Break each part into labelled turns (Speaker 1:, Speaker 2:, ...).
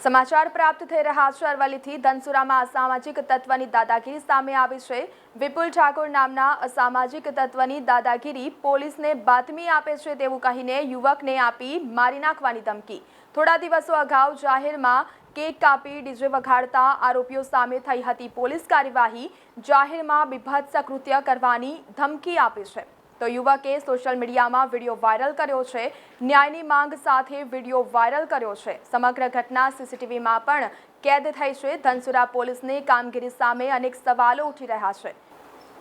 Speaker 1: સમાચાર પ્રાપ્ત થઈ રહ્યા છે અરવલ્લીથી ધનસુરામાં અસામાજિક તત્વની દાદાગીરી સામે આવી છે। વિપુલ ઠાકોર નામના અસામાજિક તત્વની દાદાગીરી પોલીસને બાતમી આપે છે તેવું કહીને યુવકને આપી મારી નાખવાની ધમકી। થોડા દિવસો અગાઉ જાહેરમાં કેક કાપી ડીજે વગાડતા આરોપીઓ સામે થઈ હતી પોલીસ કાર્યવાહી। જાહેરમાં બીભત્સ કૃત્ય કરવાની ધમકી આપી છે તો યુવકે સોશિયલ મીડિયામાં વિડીયો વાયરલ કર્યો છે। ન્યાયની માંગ સાથે વિડીયો વાયરલ કર્યો છે। સમગ્ર ઘટના સીસીટીવીમાં પણ કેદ થઈ છે। ધનસુરા પોલીસની કામગીરી સામે અનેક સવાલો ઉઠી રહ્યા છે।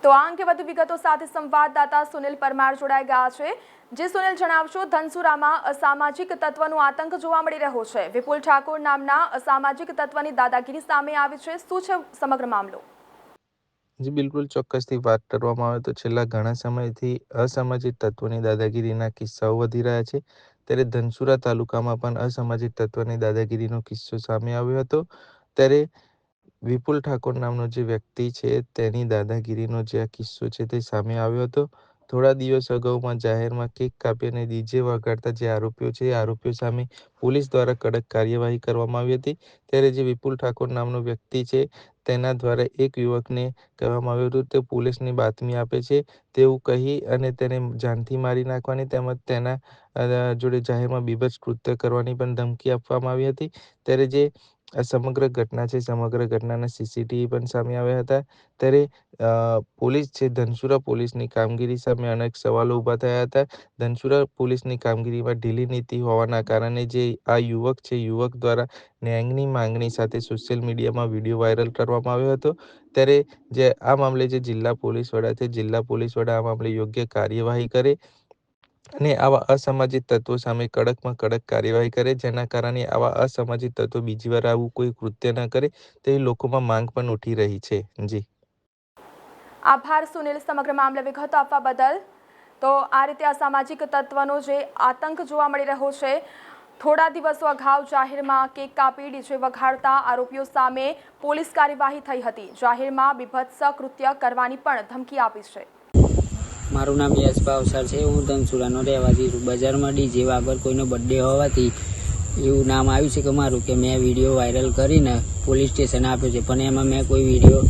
Speaker 1: તો આ અંગે વધુ વિગતો સાથે સંવાદદાતા સુનિલ પરમાર જોડાઈ ગયા છે। જે સુનિલ, જણાવશો, ધનસુરામાં અસામાજિક તત્વનો આતંક જોવા મળી રહ્યો છે। વિપુલ ઠાકોર નામના અસામાજિક તત્વની દાદાગીરી સામે આવી છે। શું છે સમગ્ર મામલો?
Speaker 2: જી બિલકુલ, ચોક્કસથી વાત કરવામાં આવે તો છેલ્લા ઘણા સમયથી અસામાજિક તત્વોની દાદાગીરીના કિસ્સાઓ વધી રહ્યા છે। ત્યારે ધનસુરા તાલુકામાં પણ અસામાજિક તત્વની દાદાગીરીનો કિસ્સો સામે આવ્યો હતો। ત્યારે વિપુલ ઠાકોર નામનો જે વ્યક્તિ છે તેની દાદાગીરીનો જે આ કિસ્સો છે તે સામે આવ્યો હતો। થોડા દિવસ અગાઉમાં જાહેરમાં કેક કાપી અને ડીજે વગાડતા જે આરોપીઓ છે એ આરોપીઓ સામે પોલીસ દ્વારા કડક કાર્યવાહી કરવામાં આવી હતી। ત્યારે જે વિપુલ ઠાકોર નામનો વ્યક્તિ છે તેના દ્વારા એક યુવકને કહેવામાં આવ્યું હતું તે પોલીસની બાતમી આપે છે તેવું કહી અને તેને જાનથી મારી નાખવાની તેમજ તેના જોડે જાહેરમાં બીભત્સ કૃત્ય કરવાની પણ ધમકી આપવામાં આવી હતી। ત્યારે જે આ સમગ્ર ઘટના છે સમગ્ર ઘટનાના સીસીટીવી પણ સામે આવ્યા હતા। ત્યારે પોલીસ છે ધનસુરા પોલીસની કામગીરી સામે અનેક સવાલો ઊભા થયા હતા। ધનસુરા પોલીસની કામગીરીમાં ઢીલી નીતિ હોવાના કારણે જે આ યુવક છે યુવક દ્વારા ન્યાયની માંગણી સાથે સોશિયલ મીડિયામાં વિડીયો વાયરલ કરવામાં આવ્યો હતો। ત્યારે જે આ મામલે જે જિલ્લા પોલીસ વડા છે જિલ્લા પોલીસ વડા આ મામલે યોગ્ય કાર્યવાહી કરે અને આવા અસામાજિક તત્વો સામે કડકમાં કડક કાર્યવાહી કરે, જેના કારણે આવા અસામાજિક તત્વો બીજી વાર આવું કોઈ કૃત્ય ન કરે તેવી લોકોમાં માંગ પણ ઉઠી રહી છે। જી
Speaker 1: આભાર સુનિલ, સમગ્ર મામલે વિગતો આપવા બદલ। તો આ રીતે અસામાજિક તત્વનો જે આતંક જોવા મળી રહ્યો છે। થોડા દિવસો અગાઉ જાહેરમાં કેક કાપી ડીજે વગાડતા આરોપીઓ સામે પોલીસ કાર્યવાહી થઈ હતી। જાહેરમાં બીભત્સ કૃત્ય કરવાની પણ ધમકી આપી છે।
Speaker 3: મારું નામ યશ ભાવસાર છે। હું ધનસુરાનો રહેવાસી છું। બજારમાં ડીજે વગર કોઈનો બર્થડે હોવાથી એવું નામ આવ્યું છે કે મારું કે મેં વિડીયો વાયરલ કરીને પોલીસ સ્ટેશન આપ્યો છે, પણ એમાં મેં કોઈ વિડીયો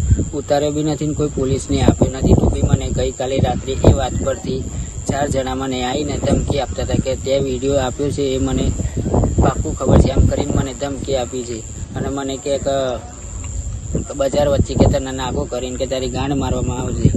Speaker 3: ઉતાર્યો બી નથી ને કોઈ પોલીસને આપ્યો નથી। તો બી મને ગઈકાલે રાત્રે એ વાત પરથી 4 જણા મને આવીને ધમકી આપતા હતા કે તે વિડીયો આપ્યો છે એ મને પાક્કું ખબર છે એમ કરીને મને ધમકી આપી છે। અને મને કે બજાર વચ્ચે કે તને નાગો કરીને કે તારી ગાંડ મારવામાં આવશે।